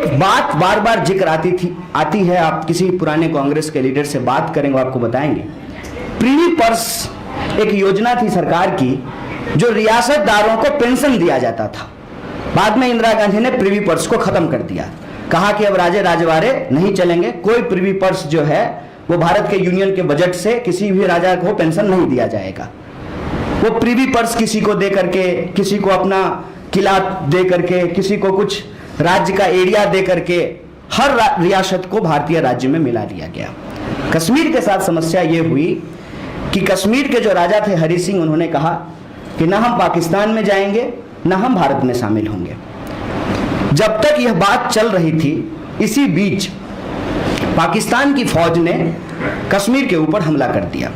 एक बात बार बार जिक्र आती है, आप किसी पुराने कांग्रेस के लीडर से बात करेंगे आपको बताएंगे। प्रीवी पर्स एक योजना थी सरकार की, जो रियासतदारों को पेंशन दिया जाता था। बाद में इंदिरा गांधी ने प्रीवी पर्स को खत्म कर दिया, कहा कि अब राजे राजवाड़े नहीं चलेंगे, कोई प्रीवी पर्स जो है वो भारत के यूनियन के बजट से किसी भी राजा को पेंशन नहीं दिया जाएगा। वो प्रीवी पर्स किसी को दे करके, किसी को अपना किला दे करके, किसी को कुछ राज्य का एरिया दे करके हर रियासत को भारतीय राज्य में मिला दिया गया। कश्मीर के साथ समस्या ये हुई कि कश्मीर के जो राजा थे हरि सिंह, उन्होंने कहा कि ना हम पाकिस्तान में जाएंगे ना हम भारत में शामिल होंगे। जब तक यह बात चल रही थी, इसी बीच पाकिस्तान की फौज ने कश्मीर के ऊपर हमला कर दिया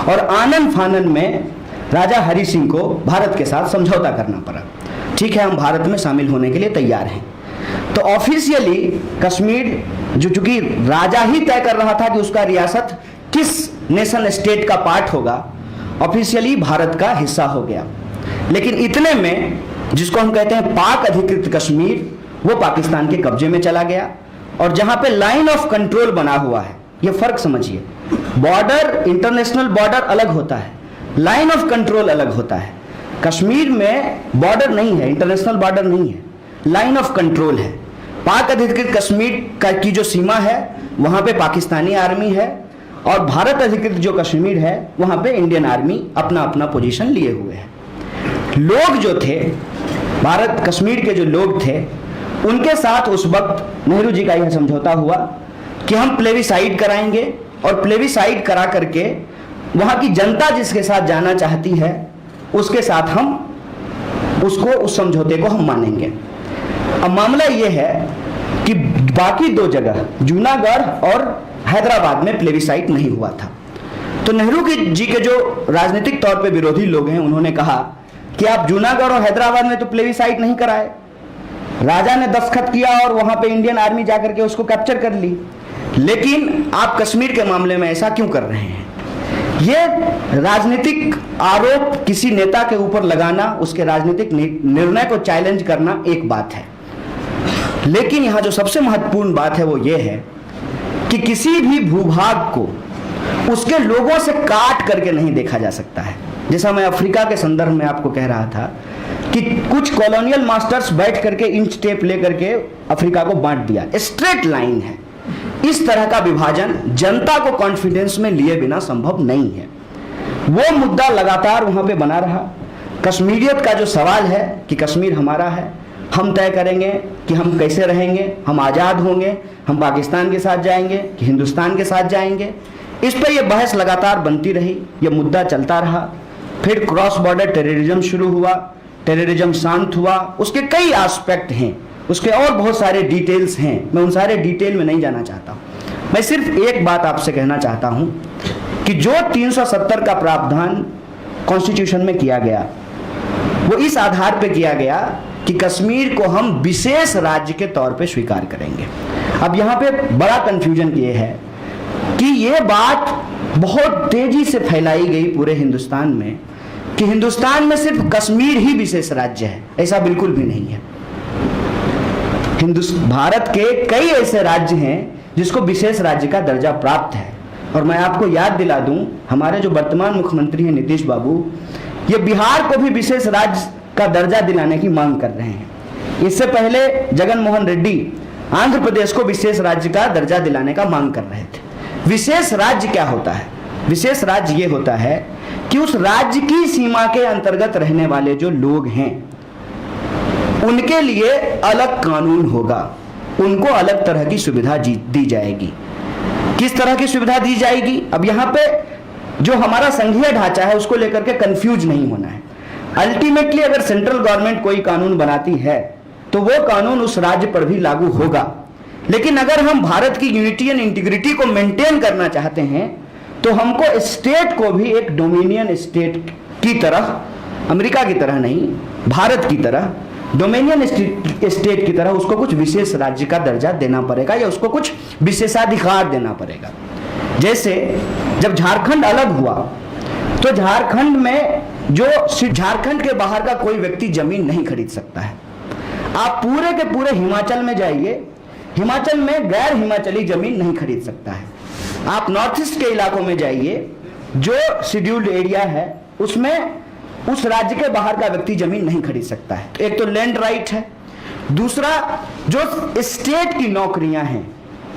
और आनन फानन में राजा हरि सिंह को भारत के साथ समझौता करना पड़ा। ठीक है, हम भारत में शामिल होने के लिए तैयार हैं। तो ऑफिशियली कश्मीर जो चूंकि राजा ही तय कर रहा था कि उसका रियासत किस नेशन स्टेट का पार्ट होगा, ऑफिशियली भारत का हिस्सा हो गया। लेकिन इतने में जिसको हम कहते हैं पाक अधिकृत कश्मीर, वो पाकिस्तान के कब्जे में चला गया। और जहां पे लाइन ऑफ कंट्रोल बना हुआ है, ये फर्क समझिए, बॉर्डर, इंटरनेशनल बॉर्डर अलग होता है, लाइन ऑफ कंट्रोल अलग होता है। कश्मीर में बॉर्डर नहीं है, इंटरनेशनल बॉर्डर नहीं है, लाइन ऑफ कंट्रोल है। पाक अधिकृत कश्मीर की जो सीमा है वहां पे पाकिस्तानी आर्मी है, और भारत अधिकृत जो कश्मीर है वहां पे इंडियन आर्मी अपना अपना पोजीशन लिए हुए है। लोग जो थे, भारत कश्मीर के जो लोग थे, उनके साथ उस वक्त नेहरू जी का यह समझौता हुआ कि हम प्लेबिसाइड कराएंगे, और प्लेबिसाइड करा करके वहां की जनता जिसके साथ जाना चाहती है उसके साथ हम उसको, उस समझौते को हम मानेंगे। अब मामला यह है कि बाकी दो जगह, जूनागढ़ और हैदराबाद में प्लेबिसाइड नहीं हुआ था। तो नेहरू जी के जो राजनीतिक तौर पे विरोधी लोग हैं, उन्होंने कहा कि आप जूनागढ़ और हैदराबाद में तो प्लेबिसाइड नहीं कराए, राजा ने दस्तखत किया और वहां पे इंडियन आर्मी जाकर के उसको कैप्चर कर ली, लेकिन आप कश्मीर के मामले में ऐसा क्यों कर रहे हैं? ये राजनीतिक आरोप किसी नेता के ऊपर लगाना, उसके राजनीतिक निर्णय को चैलेंज करना एक बात है, लेकिन यहां जो सबसे महत्वपूर्ण बात है वो ये है कि किसी भी भूभाग को उसके लोगों से काट करके नहीं देखा जा सकता है। जैसा मैं अफ्रीका के संदर्भ में आपको कह रहा था कि कुछ कॉलोनियल मास्टर्स बैठ करके इंच टेप लेकर के अफ्रीका को बांट दिया, स्ट्रेट लाइन है। इस तरह का विभाजन जनता को कॉन्फिडेंस में लिए बिना संभव नहीं है। वो मुद्दा लगातार वहां पे बना रहा। कश्मीरियत का जो सवाल है कि कश्मीर हमारा है, हम तय करेंगे कि हम कैसे रहेंगे, हम आज़ाद होंगे, हम पाकिस्तान के साथ जाएंगे कि हिंदुस्तान के साथ जाएंगे, इस पर यह बहस लगातार बनती रही, यह मुद्दा चलता रहा। फिर क्रॉस बॉर्डर टेररिज्म शुरू हुआ, टेररिज्म शांत हुआ, उसके कई एस्पेक्ट हैं, उसके और बहुत सारे डिटेल्स हैं, मैं उन सारे डिटेल में नहीं जाना चाहता हूं। मैं सिर्फ एक बात आपसे कहना चाहता हूं कि जो 370 का प्रावधान कॉन्स्टिट्यूशन में किया गया, वो इस आधार पे किया गया कि कश्मीर को हम विशेष राज्य के तौर पे स्वीकार करेंगे। अब यहाँ पे बड़ा कंफ्यूजन ये है कि ये बात बहुत तेजी से फैलाई गई पूरे हिंदुस्तान में कि हिंदुस्तान में सिर्फ कश्मीर ही विशेष राज्य है। ऐसा बिल्कुल भी नहीं है। भारत के कई ऐसे राज्य हैं जिसको विशेष राज्य का दर्जा प्राप्त है। और मैं आपको याद दिला दूं, हमारे जो वर्तमान मुख्यमंत्री हैं नीतीश बाबू, ये बिहार को भी विशेष राज्य का दर्जा दिलाने की मांग कर रहे हैं। इससे पहले जगन मोहन रेड्डी आंध्र प्रदेश को विशेष राज्य का दर्जा दिलाने का मांग कर रहे थे। विशेष राज्य क्या होता है? विशेष राज्य ये होता है कि उस राज्य की सीमा के अंतर्गत रहने वाले जो लोग हैं उनके लिए अलग कानून होगा, उनको अलग तरह की सुविधा दी जाएगी। किस तरह की सुविधा दी जाएगी? अब यहाँ पे जो हमारा संघीय ढांचा है उसको लेकर के कंफ्यूज नहीं होना है। अल्टीमेटली अगर सेंट्रल गवर्नमेंट कोई कानून बनाती है तो वो कानून उस राज्य पर भी लागू होगा, लेकिन अगर हम भारत की यूनिटी एंड इंटीग्रिटी को मेंटेन करना चाहते हैं तो हमको स्टेट को भी एक डोमिनियन स्टेट की तरह, अमेरिका की तरह नहीं, भारत की तरह डोमिनियन स्टेट की तरह उसको कुछ विशेष राज्य का दर्जा देना पड़ेगा या उसको कुछ विशेषाधिकार देना पड़ेगा। जैसे जब झारखंड अलग हुआ तो झारखंड में जो झारखंड के बाहर का कोई व्यक्ति जमीन नहीं खरीद सकता है। आप पूरे के पूरे हिमाचल में जाइए, हिमाचल में गैर हिमाचली जमीन नहीं खरीद सकता है। आप नॉर्थ ईस्ट के इलाकों में जाइए, जो शेड्यूल्ड एरिया है उसमें उस राज्य के बाहर का व्यक्ति जमीन नहीं खरीद सकता है। एक तो लैंड राइट है, दूसरा जो स्टेट की नौकरियां हैं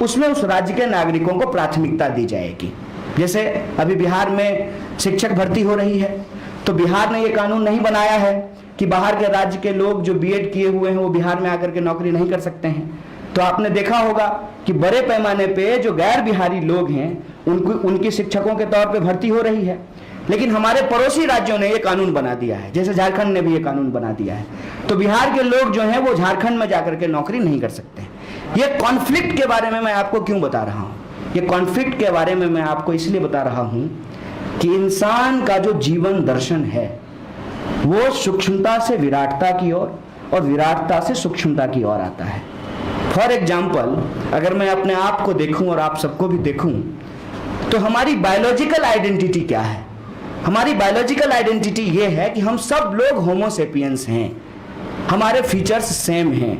उसमें उस राज्य के नागरिकों को प्राथमिकता दी जाएगी। जैसे अभी बिहार में शिक्षक भर्ती हो रही है, तो बिहार ने यह कानून नहीं बनाया है कि बाहर के राज्य के लोग जो बीएड किए हुए हैं वो बिहार में आकर के नौकरी नहीं कर सकते हैं। तो आपने देखा होगा कि बड़े पैमाने पे जो गैर बिहारी लोग हैं उनकी शिक्षकों के तौर पे भर्ती हो रही है। लेकिन हमारे पड़ोसी राज्यों ने ये कानून बना दिया है, जैसे झारखंड ने भी ये कानून बना दिया है, तो बिहार के लोग जो हैं वो झारखंड में जाकर के नौकरी नहीं कर सकते। ये कॉन्फ्लिक्ट के बारे में मैं आपको क्यों बता रहा हूँ? ये कॉन्फ्लिक्ट के बारे में मैं आपको इसलिए बता रहा हूँ कि इंसान का जो जीवन दर्शन है वो सूक्ष्मता से विराटता की ओर और विराटता से सूक्ष्मता की ओर आता है। फॉर एग्जाम्पल, अगर मैं अपने आप को देखूं और आप सबको भी देखूं, तो हमारी बायोलॉजिकल आइडेंटिटी क्या है? हमारी बायोलॉजिकल आइडेंटिटी ये है कि हम सब लोग होमोसेपियंस हैं, हमारे फीचर्स सेम हैं।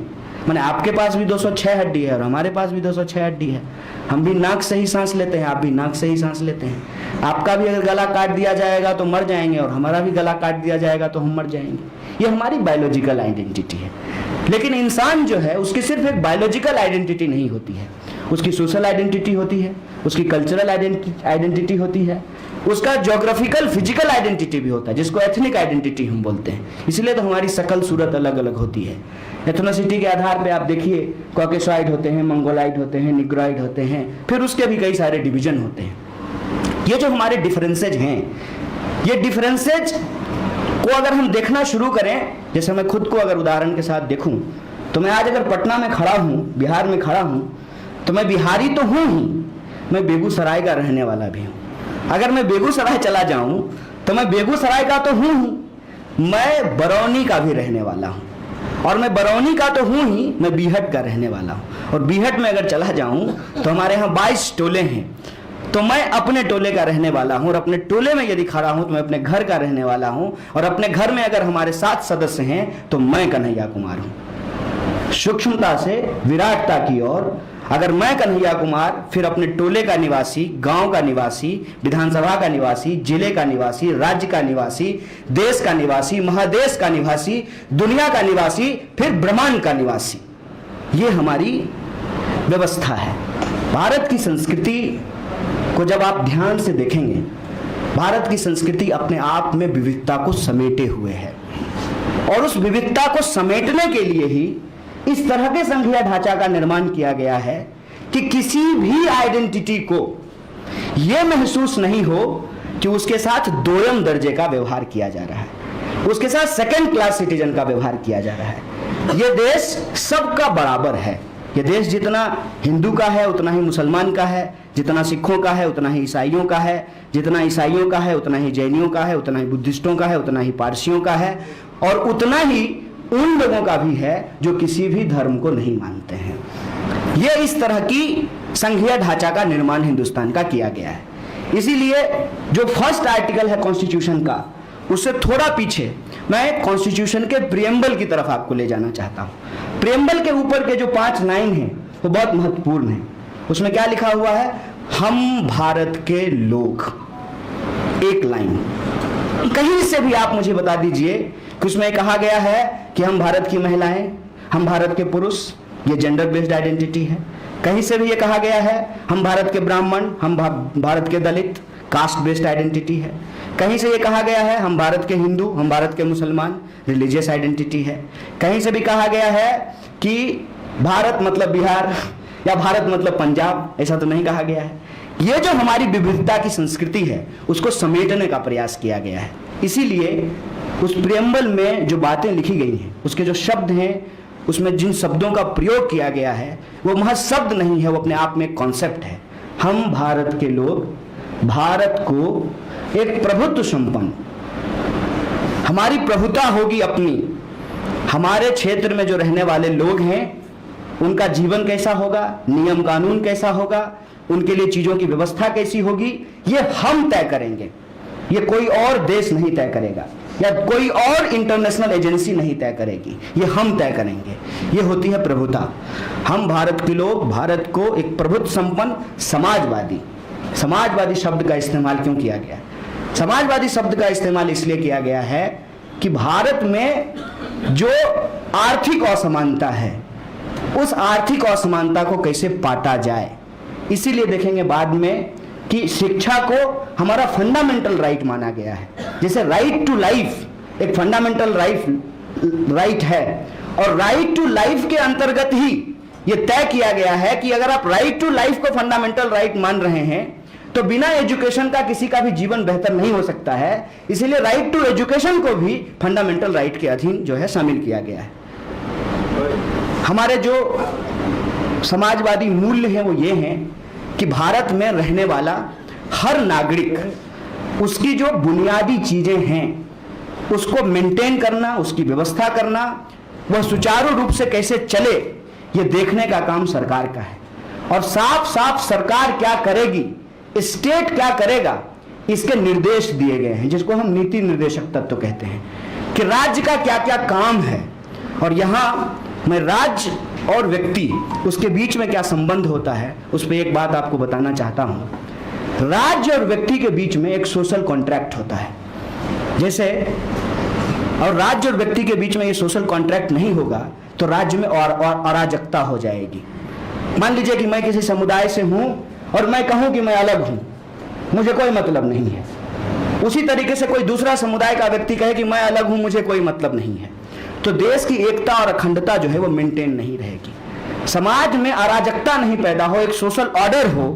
माने आपके पास भी 206 हड्डी है और हमारे पास भी 206 हड्डी है। हम भी नाक से ही सांस लेते हैं, आप भी नाक से ही सांस लेते हैं। आपका भी अगर गला काट दिया जाएगा तो मर जाएंगे और हमारा भी गला काट दिया जाएगा तो हम मर जाएंगे। ये हमारी बायोलॉजिकल आइडेंटिटी है। लेकिन इंसान जो है उसकी सिर्फ एक बायोलॉजिकल आइडेंटिटी नहीं होती है, उसकी सोशल आइडेंटिटी होती है, उसकी कल्चरल आइडेंटिटी होती है, उसका ज्योग्राफिकल फिजिकल आइडेंटिटी भी होता है, जिसको एथनिक आइडेंटिटी हम बोलते हैं। इसलिए तो हमारी शकल सूरत अलग अलग होती है। एथनोसिटी के आधार पे आप देखिए, कॉकेशॉइड होते हैं, मंगोलाइड होते हैं, निग्रोइड होते हैं, फिर उसके भी कई सारे डिवीजन होते हैं। ये जो हमारे डिफरेंसेज हैं, ये डिफरेंसेज को अगर हम देखना शुरू करें, जैसे मैं खुद को अगर उदाहरण के साथ देखूं, तो मैं आज अगर पटना में खड़ा हूं, बिहार में खड़ा हूं, तो मैं बिहारी तो हूं ही, मैं बेगूसराय का रहने वाला भी हूं। अगर मैं बेगूसराय चला जाऊं तो मैं बेगूसराय का तो हूं ही, मैं बरौनी का भी रहने वाला हूं, और मैं बरौनी का तो हूं ही, मैं बीहट का रहने वाला हूं। और बीहट में अगर चला जाऊं तो हमारे यहाँ 22 टोले हैं, तो मैं अपने टोले का रहने वाला हूं। और अपने टोले में यदि खड़ा हूं तो मैं अपने घर का रहने वाला हूं। और अपने घर में अगर हमारे 7 सदस्य हैं तो मैं कन्हैया कुमार हूं। सूक्ष्मता से विराटता की ओर अगर मैं कन्हैया कुमार, फिर अपने टोले का निवासी, गांव का निवासी, विधानसभा का निवासी, जिले का निवासी, राज्य का निवासी, देश का निवासी, महादेश का निवासी, दुनिया का निवासी, फिर ब्रह्मांड का निवासी, ये हमारी व्यवस्था है। भारत की संस्कृति को जब आप ध्यान से देखेंगे, भारत की संस्कृति अपने आप में विविधता को समेटे हुए है, और उस विविधता को समेटने के लिए ही इस तरह के संघीय ढांचा का निर्माण किया गया है कि किसी भी आइडेंटिटी को यह महसूस नहीं हो कि उसके साथ दोयम दर्जे का व्यवहार किया जा रहा है, उसके साथ सेकंड क्लास सिटीजन का व्यवहार किया जा रहा है। यह देश सबका बराबर है। यह देश जितना हिंदू का है उतना ही मुसलमान का है, जितना सिखों का है उतना ही ईसाइयों का है, जितना ईसाइयों का है उतना ही जैनियों का है, उतना ही बुद्धिस्टों का है, उतना ही पारसियों का है, और उतना ही उन लोगों का भी है जो किसी भी धर्म को नहीं मानते हैं। ये इस तरह की संघीय ढांचा का निर्माण हिंदुस्तान का किया गया है। इसीलिए जो फर्स्ट आर्टिकल है कॉन्स्टिट्यूशन का, उससे थोड़ा पीछे मैं कॉन्स्टिट्यूशन के प्रियम्बल की तरफ आपको ले जाना चाहता हूं। प्रियम्बल के ऊपर के जो 5 लाइन हैं वो बहुत महत्वपूर्ण है। उसमें क्या लिखा हुआ है? हम भारत के लोग। एक लाइन, कहीं से भी आप मुझे बता दीजिए कि उसमें कहा गया है कि हम भारत की महिलाएं, हम भारत के पुरुष, ये जेंडर बेस्ड आइडेंटिटी है। कहीं से भी ये कहा गया है हम भारत के ब्राह्मण, हम भारत के दलित, कास्ट बेस्ड आइडेंटिटी है। कहीं से ये कहा गया है हम भारत के हिंदू, हम भारत के मुसलमान, रिलीजियस आइडेंटिटी है। कहीं से भी कहा गया है कि भारत मतलब बिहार या भारत मतलब पंजाब, ऐसा तो नहीं कहा गया है। ये जो हमारी विविधता की संस्कृति है उसको समेटने का प्रयास किया गया है। इसीलिए उस प्रियम्बल में जो बातें लिखी गई हैं, उसके जो शब्द हैं, उसमें जिन शब्दों का प्रयोग किया गया है वो महज शब्द नहीं है, वो अपने आप में एक कॉन्सेप्ट है। हम भारत के लोग भारत को एक प्रभुत्व संपन्न, हमारी प्रभुता होगी अपनी, हमारे क्षेत्र में जो रहने वाले लोग हैं उनका जीवन कैसा होगा, नियम कानून कैसा होगा, उनके लिए चीजों की व्यवस्था कैसी होगी, ये हम तय करेंगे, ये कोई और देश नहीं तय करेगा। या कोई और इंटरनेशनल एजेंसी नहीं तय करेगी, ये हम तय करेंगे। ये होती है प्रभुता। हम भारत के लोग भारत को एक प्रभुत्व संपन्न समाजवादी शब्द का इस्तेमाल क्यों किया गया? समाजवादी शब्द का इस्तेमाल इसलिए किया गया है कि भारत में जो आर्थिक असमानता है, उस आर्थिक असमानता को कैसे पाटा जाए। इसीलिए देखेंगे बाद में कि शिक्षा को हमारा फंडामेंटल राइट माना गया है। जैसे राइट टू लाइफ एक फंडामेंटल राइट है, और राइट टू लाइफ के अंतर्गत ही यह तय किया गया है कि अगर आप राइट टू लाइफ को फंडामेंटल राइट मान रहे हैं तो बिना एजुकेशन का किसी का भी जीवन बेहतर नहीं हो सकता है। इसीलिए राइट टू एजुकेशन को भी फंडामेंटल राइट के अधीन जो है शामिल किया गया है। हमारे जो समाजवादी मूल्य हैं वो ये हैं कि भारत में रहने वाला हर नागरिक उसकी जो बुनियादी चीजें हैं उसको मेंटेन करना, उसकी व्यवस्था करना, वह सुचारू रूप से कैसे चले, ये देखने का काम सरकार का है। और साफ साफ सरकार क्या करेगी, स्टेट क्या करेगा, इसके निर्देश दिए गए हैं, जिसको हम नीति निर्देशक तत्व कहते हैं कि राज्य का क्या क्या काम है। और यहां मैं राज्य और व्यक्ति उसके बीच में क्या संबंध होता है उस पर एक बात आपको बताना चाहता हूं। राज्य और व्यक्ति के बीच में एक सोशल कॉन्ट्रैक्ट होता है, जैसे और राज्य और व्यक्ति के बीच में ये सोशल कॉन्ट्रैक्ट नहीं होगा तो राज्य में और अराजकता हो जाएगी। मान लीजिए कि मैं किसी समुदाय से हूं और मैं कहूं कि मैं अलग हूं, मुझे कोई मतलब नहीं है। उसी तरीके से कोई दूसरा समुदाय का व्यक्ति कहे कि मैं अलग हूं, मुझे कोई मतलब नहीं है, तो देश की एकता और अखंडता जो है वो मेंटेन नहीं रहेगी। समाज में अराजकता नहीं पैदा हो, एक सोशल ऑर्डर हो।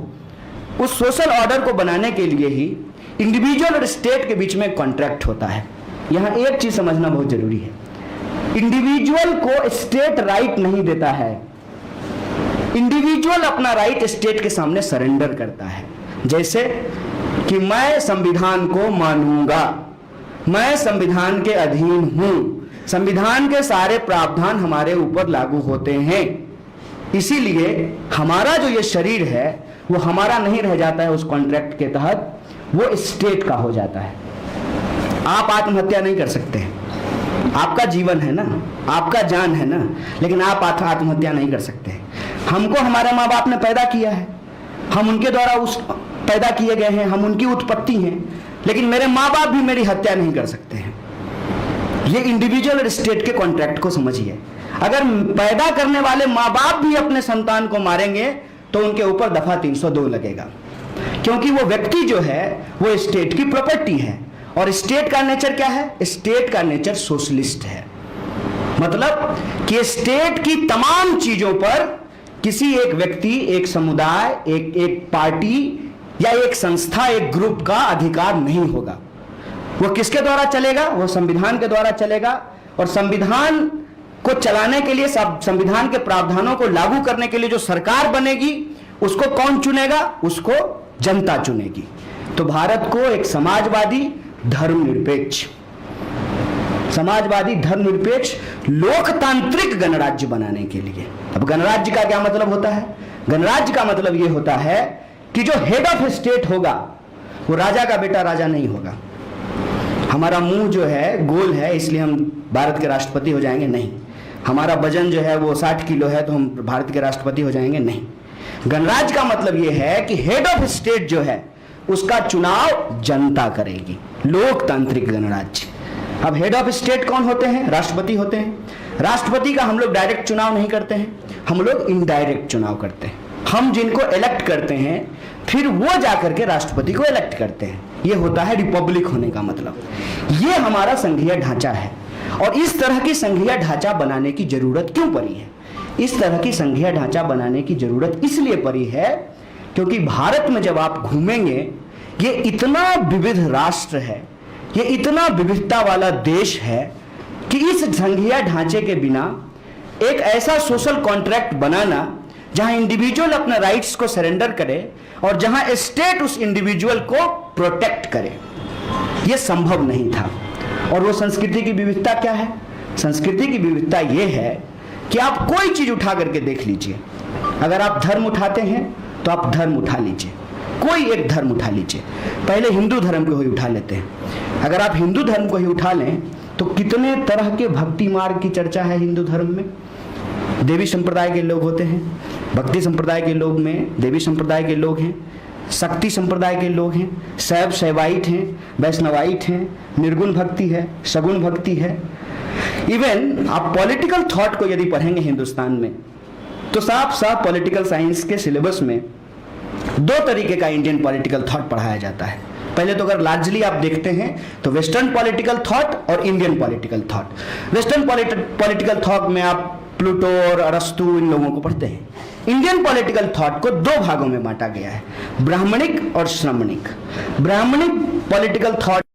उस सोशल ऑर्डर को बनाने के लिए ही इंडिविजुअल और स्टेट के बीच में कॉन्ट्रैक्ट होता है। यहां एक चीज समझना बहुत जरूरी है, इंडिविजुअल को स्टेट राइट नहीं देता है, इंडिविजुअल अपना राइट स्टेट के सामने सरेंडर करता है। जैसे कि मैं संविधान को मानूंगा, मैं संविधान के अधीन हूं, संविधान के सारे प्रावधान हमारे ऊपर लागू होते हैं, इसीलिए हमारा जो ये शरीर है वो हमारा नहीं रह जाता है, उस कॉन्ट्रैक्ट के तहत वो स्टेट का हो जाता है। आप आत्महत्या नहीं कर सकते हैं, आपका जीवन है ना, आपका जान है ना, लेकिन आप आत्महत्या नहीं कर सकते। हमको हमारे माँ बाप ने पैदा किया है, हम उनके द्वारा उस पैदा किए गए हैं, हम उनकी उत्पत्ति हैं, लेकिन मेरे माँ बाप भी मेरी हत्या नहीं कर सकते हैं। ये इंडिविजुअल और स्टेट के कॉन्ट्रैक्ट को समझिए। अगर पैदा करने वाले माँ बाप भी अपने संतान को मारेंगे तो उनके ऊपर दफा 302 लगेगा, क्योंकि वो व्यक्ति जो है वो स्टेट की प्रॉपर्टी है। और स्टेट का नेचर क्या है? स्टेट का नेचर सोशलिस्ट है, मतलब कि स्टेट की तमाम चीजों पर किसी एक व्यक्ति, एक समुदाय, एक पार्टी या एक संस्था, एक ग्रुप का अधिकार नहीं होगा। वो किसके द्वारा चलेगा? वो संविधान के द्वारा चलेगा। और संविधान को चलाने के लिए, संविधान के प्रावधानों को लागू करने के लिए जो सरकार बनेगी उसको कौन चुनेगा? उसको जनता चुनेगी। तो भारत को एक समाजवादी धर्मनिरपेक्ष लोकतांत्रिक गणराज्य बनाने के लिए। अब गणराज्य का क्या मतलब होता है? गणराज्य का मतलब यह होता है कि जो हेड ऑफ स्टेट होगा वो राजा का बेटा राजा नहीं होगा। हमारा मुंह जो है गोल है इसलिए हम भारत के राष्ट्रपति हो जाएंगे? नहीं। हमारा वजन जो है वो 60 किलो है तो हम भारत के राष्ट्रपति हो जाएंगे? नहीं। गणराज्य का मतलब यह है कि हेड ऑफ स्टेट जो है उसका चुनाव जनता करेगी, लोकतांत्रिक गणराज्य। अब हेड ऑफ स्टेट कौन होते हैं? राष्ट्रपति होते हैं। राष्ट्रपति का हम लोग डायरेक्ट चुनाव नहीं करते हैं, हम लोग इनडायरेक्ट चुनाव करते हैं। हम जिनको इलेक्ट करते हैं फिर वो जाकर के राष्ट्रपति को इलेक्ट करते हैं। ये होता है रिपब्लिक होने का मतलब। ये हमारा संघीय ढांचा है। और इस तरह की संघीय ढांचा बनाने की जरूरत क्यों पड़ी है? इस तरह की संघीय ढांचा बनाने की जरूरत इसलिए पड़ी है क्योंकि भारत में जब आप घूमेंगे, ये इतना विविध राष्ट्र है, ये इतना विविधता वाला देश है कि इस संघीय ढांचे के बिना एक ऐसा सोशल कॉन्ट्रैक्ट बनाना जहां इंडिविजुअल अपने राइट्स को सरेंडर करे और जहां स्टेट उस इंडिविजुअल को प्रोटेक्ट करे, यह संभव नहीं था। और वो संस्कृति की विविधता क्या है? संस्कृति की विविधता यह है कि आप कोई चीज उठा करके देख लीजिए। अगर आप धर्म उठाते हैं तो आप धर्म उठा लीजिए, कोई एक धर्म उठा लीजिए, पहले हिंदू धर्म को ही उठा लेते हैं। अगर आप हिंदू धर्म को ही उठा लें तो कितने तरह के भक्ति मार्ग की चर्चा है हिंदू धर्म में। देवी संप्रदाय के लोग होते हैं, भक्ति संप्रदाय के लोग में देवी संप्रदाय के लोग हैं, शक्ति संप्रदाय के लोग हैं, शैव शैवाइट हैं, वैष्णवाइट हैं, निर्गुण भक्ति है, सगुण भक्ति है। इवन आप पॉलिटिकल थॉट को यदि पढ़ेंगे हिंदुस्तान में तो साफ साफ पॉलिटिकल साइंस के सिलेबस में दो तरीके का इंडियन पॉलिटिकल थॉट पढ़ाया जाता है। पहले तो अगर लार्जली आप देखते हैं तो वेस्टर्न पॉलिटिकल थॉट और Indian political thought. Western political thought में आप प्लूटो और अरस्तु इन लोगों को पढ़ते हैं। इंडियन पॉलिटिकल थॉट को दो भागों में बांटा गया है, ब्राह्मणिक और श्रमणिक। Brahmanic political thought